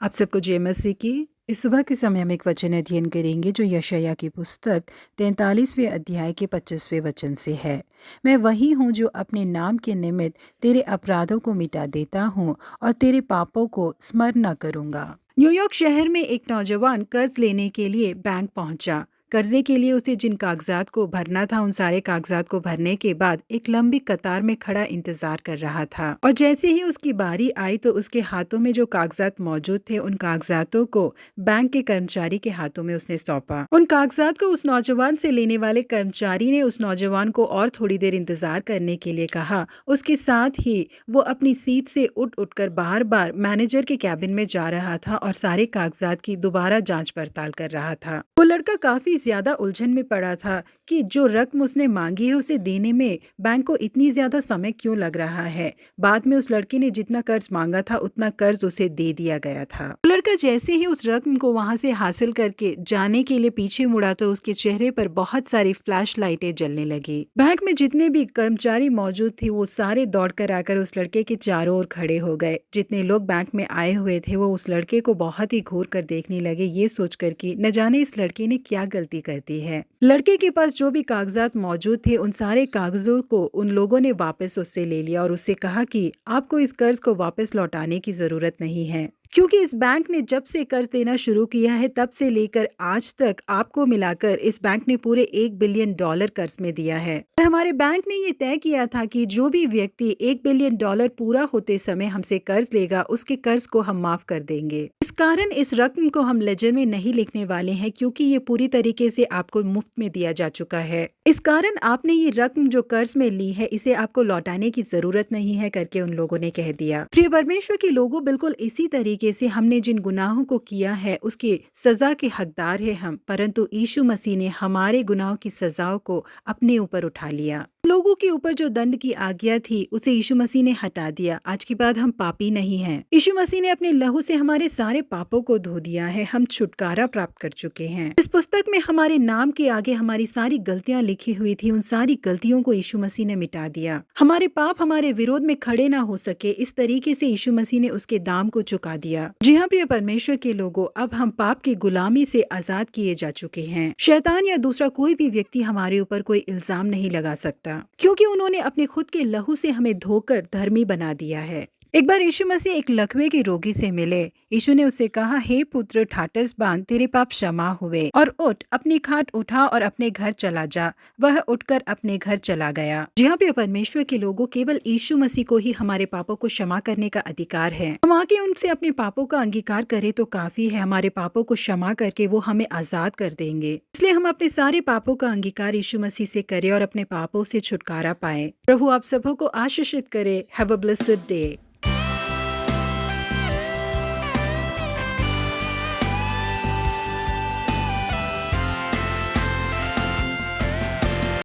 आप सबको जय मसीह की। इस सुबह के समय हम एक वचन अध्ययन करेंगे जो यशायाह की पुस्तक 43वें अध्याय के 25वें वचन से है। मैं वही हूँ जो अपने नाम के निमित्त तेरे अपराधों को मिटा देता हूँ और तेरे पापों को स्मरण न करूँगा। न्यूयॉर्क शहर में एक नौजवान कर्ज लेने के लिए बैंक पहुंचा। कर्जे के लिए उसे जिन कागजात को भरना था उन सारे कागजात को भरने के बाद एक लंबी कतार में खड़ा इंतजार कर रहा था और जैसे ही उसकी बारी आई तो उसके हाथों में जो कागजात मौजूद थे उन कागजातों को बैंक के कर्मचारी के हाथों में उसने सौंपा। उन कागजात को उस नौजवान से लेने वाले कर्मचारी ने उस नौजवान को और थोड़ी देर इंतजार करने के लिए कहा। उसके साथ ही वो अपनी सीट से उठ उठकर बार बार मैनेजर के कैबिन में जा रहा था और सारे कागजात की दोबारा जांच पड़ताल कर रहा था। वो लड़का काफी ज्यादा उलझन में पड़ा था कि जो रकम उसने मांगी है उसे देने में बैंक को इतनी ज्यादा समय क्यों लग रहा है। बाद में उस लड़के ने जितना कर्ज मांगा था उतना कर्ज उसे दे दिया गया था। लड़का जैसे ही उस रकम को वहां से हासिल करके जाने के लिए पीछे मुड़ा तो उसके चेहरे पर बहुत सारी फ्लैश लाइटें जलने लगी। बैंक में जितने भी कर्मचारी मौजूद थे वो सारे दौड़कर आकर उस लड़के के चारों ओर खड़े हो गए। जितने लोग बैंक में आए हुए थे वो उस लड़के को बहुत ही घूर कर देखने लगे, ये सोचकर कि न जाने इस लड़के ने क्या गलती कर दी है। लड़के के पास जो भी कागजात मौजूद थे उन सारे कागजों को उन लोगों ने वापस उससे ले लिया और उससे कहा कि आपको इस कर्ज को वापस लौटाने की जरूरत नहीं है, क्योंकि इस बैंक ने जब से कर्ज देना शुरू किया है तब से लेकर आज तक आपको मिलाकर इस बैंक ने पूरे $1 बिलियन कर्ज में दिया है। और हमारे बैंक ने ये तय किया था कि जो भी व्यक्ति $1 बिलियन पूरा होते समय हमसे कर्ज लेगा उसके कर्ज को हम माफ कर देंगे। इस कारण इस रकम को हम लेजर में नहीं लिखने वाले हैं, क्योंकि ये पूरी तरीके से आपको मुफ्त में दिया जा चुका है। इस कारण आपने ये रकम जो कर्ज में ली है इसे आपको लौटाने की जरूरत नहीं है करके उन लोगों ने कह दिया। प्रिय परमेश्वर के लोगों, बिल्कुल इसी तरीके से हमने जिन गुनाहों को किया है उसकी सजा के हकदार है हम, परंतु यीशु मसीह ने हमारे गुनाहों की सजाओं को अपने ऊपर उठा लिया। लोगों के ऊपर जो दंड की आज्ञा थी उसे यीशु मसीह ने हटा दिया। आज के बाद हम पापी नहीं हैं। यीशु मसीह ने अपने लहू से हमारे सारे पापों को धो दिया है। हम छुटकारा प्राप्त कर चुके हैं। इस पुस्तक में हमारे नाम के आगे हमारी सारी गलतियां लिखी हुई थी, उन सारी गलतियों को यीशु मसीह ने मिटा दिया। हमारे पाप हमारे विरोध में खड़े ना हो सके, इस तरीके से यीशु मसीह ने उसके दाम को चुका दिया। जी हाँ प्रिय परमेश्वर के लोगों, अब हम पाप की गुलामी से आजाद किए जा चुके हैं। शैतान या दूसरा कोई भी व्यक्ति हमारे ऊपर कोई इल्जाम नहीं लगा सकता, क्योंकि उन्होंने अपने खुद के लहू से हमें धोकर धर्मी बना दिया है। एक बार यीशु मसीह एक लकवे के रोगी से मिले। यीशु ने उसे कहा, हे पुत्र, ठाटस बांध, तेरे पाप क्षमा हुए और उठ, अपनी खाट उठा और अपने घर चला जा। वह उठकर अपने घर चला गया। जी हाँ प्रिय परमेश्वर के लोगों, केवल यीशु मसीह को ही हमारे पापों को क्षमा करने का अधिकार है। हम आके उनसे अपने पापों का अंगीकार करें तो काफी है। हमारे पापों को क्षमा करके वो हमें आजाद कर देंगे। इसलिए हम अपने सारे पापों का अंगीकार यीशु मसीह से करें और अपने पापों से छुटकारा पाए। प्रभु आप सबों को आशीषित करे। Have a blessed day.